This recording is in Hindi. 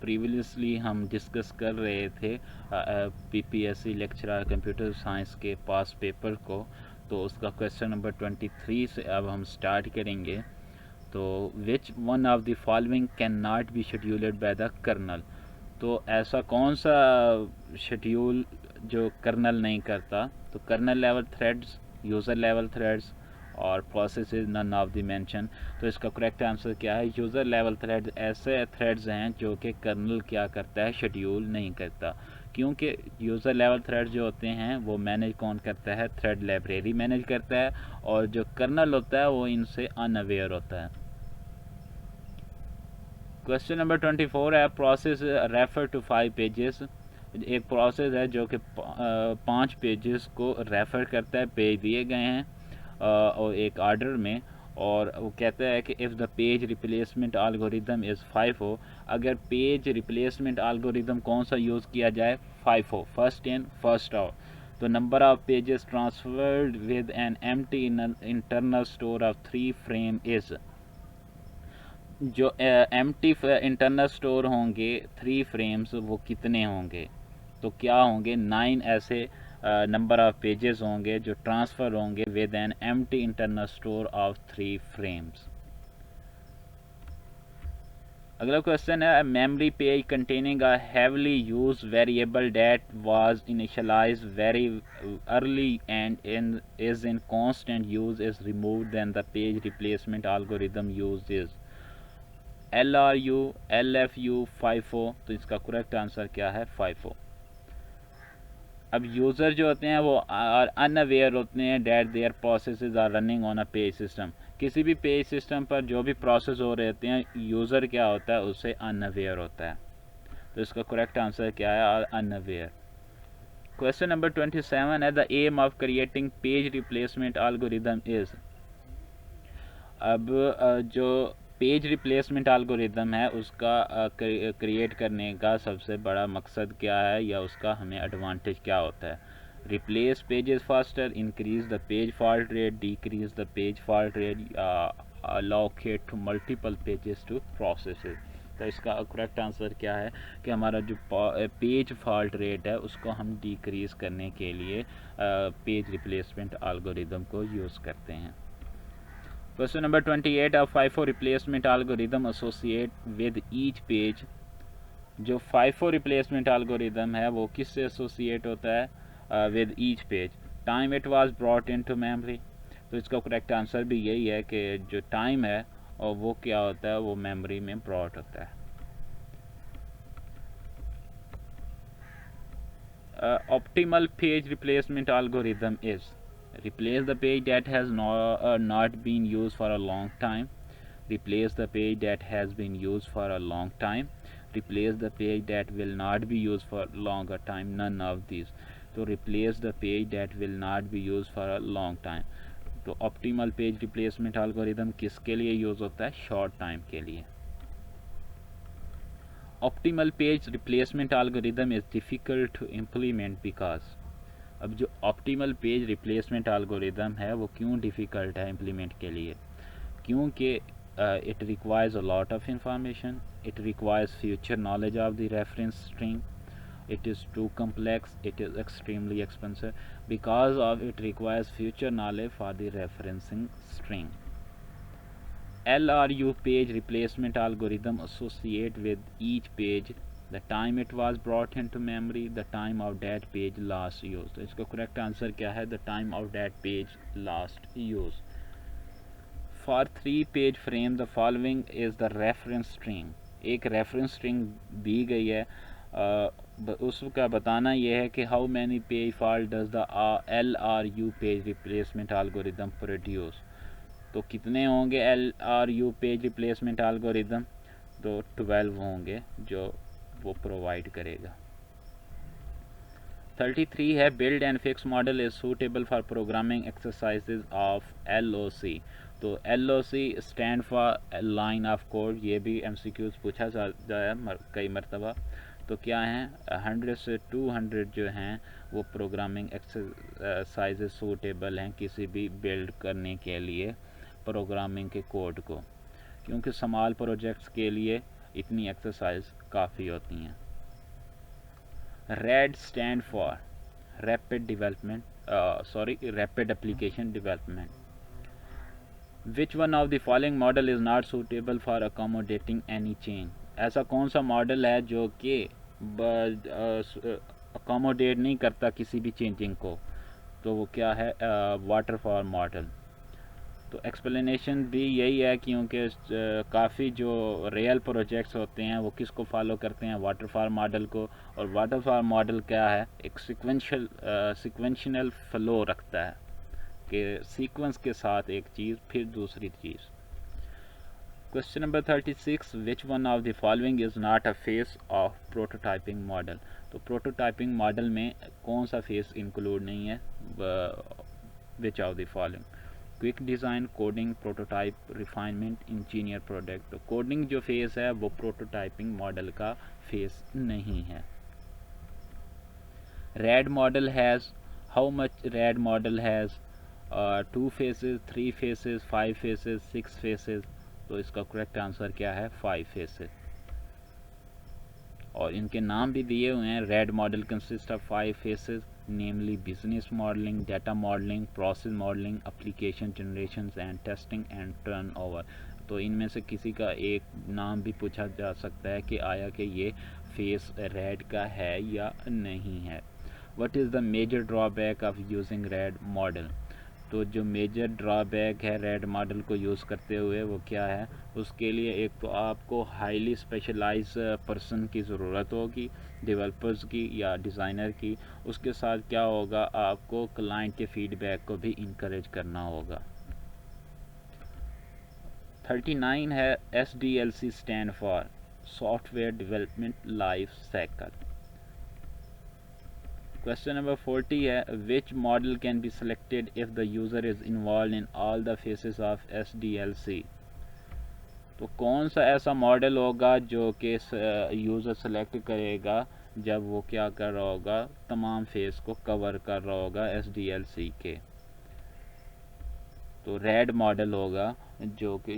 प्रीवियसली हम डिस्कस कर रहे थे पीपीएससी लेक्चरर कंप्यूटर साइंस के पास पेपर को, तो उसका क्वेश्चन नंबर 23 से अब हम स्टार्ट करेंगे। तो which one of the following can not be scheduled by the kernel. तो ऐसा कौन सा शेड्यूल जो कर्नल नहीं करता? तो kernel level threads, user level threads और processes none of the mention. तो इसका करेक्ट आंसर क्या है? यूज़र लेवल थ्रेड्स ऐसे थ्रेड्स हैं जो कि कर्नल क्या करता है? शेड्यूल नहीं करता, क्योंकि यूज़र लेवल थ्रेड जो होते हैं वो मैनेज कौन करता है? थ्रेड लाइब्रेरी मैनेज करता है, और जो कर्नल होता है वो इनसे अनअवेयर होता है। क्वेश्चन नंबर 24 है, प्रोसेस रेफर टू 5 पेजेस। एक प्रोसेस है जो कि 5 पेजेस को रेफ़र करता है, पेज दिए गए हैं और एक ऑर्डर में, और वो कहता है कि if the page replacement algorithm is 5 हो, अगर पेज रिप्लेसमेंट एल्गोरिदम कौन सा यूज़ किया जाए? 5 हो, फर्स्ट इन फर्स्ट आउट। तो number of pages transferred with an empty internal store of 3 frame is. जो एम्प्टी इंटरनल स्टोर होंगे 3 फ्रेम्स, वो कितने होंगे? तो क्या होंगे? 9 ऐसे नंबर ऑफ पेजेस होंगे जो ट्रांसफ़र होंगे with an empty internal store of 3 frames. अगला क्वेश्चन है, memory page containing a heavily used variable that was initialized very early and is in constant use is removed then the page replacement algorithm used is LRU, LFU, FIFO। तो इसका करेक्ट आंसर क्या है? FIFO। अब यूज़र जो होते हैं वो अनअवेयर होते हैं that their processes are running on a page system. किसी भी पेज सिस्टम पर जो भी प्रोसेस हो रहे होते हैं, यूज़र क्या होता है? उससे अनअवेयर होता है। तो इसका करेक्ट आंसर क्या है? अनअवेयर। क्वेश्चन नंबर 27 है, the aim of creating page replacement algorithm is. अब जो पेज रिप्लेसमेंट एल्गोरिदम है उसका क्रिएट करने का सबसे बड़ा मकसद क्या है, या उसका हमें एडवांटेज क्या होता है? Replace pages faster, increase the page fault rate, decrease the page fault rate, allocate to multiple pages to processes. तो इसका करेक्ट आंसर क्या है कि हमारा जो पेज फॉल्ट रेट है उसको हम डिक्रीज करने के लिए पेज रिप्लेसमेंट एल्गोरिदम को यूज़ करते हैं। Question number 28, of FIFO replacement algorithm associate with each page। जो FIFO replacement algorithm है वो किससे एसोसिएट होता है? with each page। Time it was brought into memory। तो इसका करेक्ट आंसर भी यही है कि जो टाइम है और वो क्या होता है? वो मेमोरी में ब्रॉट होता है। Optimal page replacement algorithm is replace the page that has not been used for a long time, replace the page that has been used for a long time, replace the page that will not be used for longer time, none of these। तो replace the page that will not be used for a long time। तो optimal page replacement algorithm किसके लिए यूज़ होता है? शॉर्ट टाइम के लिए। Optimal page replacement algorithm is difficult to implement because. अब जो ऑप्टिमल पेज रिप्लेसमेंट एल्गोरिदम है वो क्यों डिफ़िकल्ट है इम्प्लीमेंट के लिए? क्योंकि it requires a lot of information, it requires future knowledge of the reference string, it is too complex, it is extremely expensive because of it requires future knowledge for the referencing string। LRU page replacement algorithm associate with each page the time it was brought into memory, the time of that page last used। तो इसका करेक्ट आंसर क्या है? the time of that page last used। for 3 page frame the following is the reference string। एक reference string दी गई है, उसका बताना यह है कि how many page fault does the LRU page replacement algorithm produce. तो कितने होंगे LRU पेज रिप्लेसमेंट एल्गोरिदम? तो 12 होंगे जो वो प्रोवाइड करेगा। 33 है, build and fix model is suitable for programming exercises of LOC। तो LOC stand for line of code. ये भी MCQs पूछा जाता है कई मरतबा। तो क्या हैं? 100 से 200 जो हैं वो प्रोग्रामिंग एक्सरसाइजेज सूटेबल हैं किसी भी बिल्ड करने के लिए प्रोग्रामिंग के कोड को, क्योंकि स्मॉल प्रोजेक्ट्स के लिए इतनी एक्सरसाइज काफ़ी होती हैं। Red stand for rapid development, rapid application development. Which one of the following model is not suitable for accommodating any change. ऐसा कौन सा मॉडल है जो कि अकोमोडेट नहीं करता किसी भी चेंजिंग को? तो वो क्या है? Waterfall model. तो एक्सप्लेनेशन भी यही है, क्योंकि काफ़ी जो रियल प्रोजेक्ट्स होते हैं वो किसको फॉलो करते हैं? वाटरफॉल मॉडल को। और वाटरफॉल मॉडल क्या है? एक सिक्वेंशियल फ्लो रखता है कि सीक्वेंस के साथ एक चीज़ फिर दूसरी चीज़। Question number 36, which one of the following is not a phase of prototyping model. तो प्रोटोटाइपिंग मॉडल में कौन सा फेस इंक्लूड नहीं है? Which of the following? Quick design, coding, prototype, refinement, engineer product. तो कोडिंग जो फेस है वो प्रोटोटाइपिंग मॉडल का फेस नहीं है। RAD model has how much? RAD model has 2 phases, 3 phases, 5 phases, 6 phases. तो इसका करेक्ट आंसर क्या है? 5 फेसेस। और इनके नाम भी दिए हुए हैं। Red model consist of 5 faces, namely business modelling, data modelling, process modelling, application generation and testing and turnover. तो इनमें से किसी का एक नाम भी पूछा जा सकता है कि आया कि ये फेस रैड का है या नहीं है। What is the major drawback of using RAD model? तो जो मेजर ड्रॉबैक है रैड मॉडल को यूज़ करते हुए वो क्या है? उसके लिए एक तो आपको हाईली स्पेशलाइज पर्सन की ज़रूरत होगी, डेवलपर्स की या डिज़ाइनर की। उसके साथ क्या होगा? आपको क्लाइंट के फीडबैक को भी इनकरेज करना होगा। 39 है SDLC stand for software development life cycle. Question number 40 है which model can be selected if the user is involved in all the phases of SDLC। तो कौन सा ऐसा मॉडल होगा जो कि यूज़र सेलेक्ट करेगा जब वो क्या कर रहा होगा? तमाम फेस को कवर कर रहा होगा SDLC के। तो रैड मॉडल होगा जो कि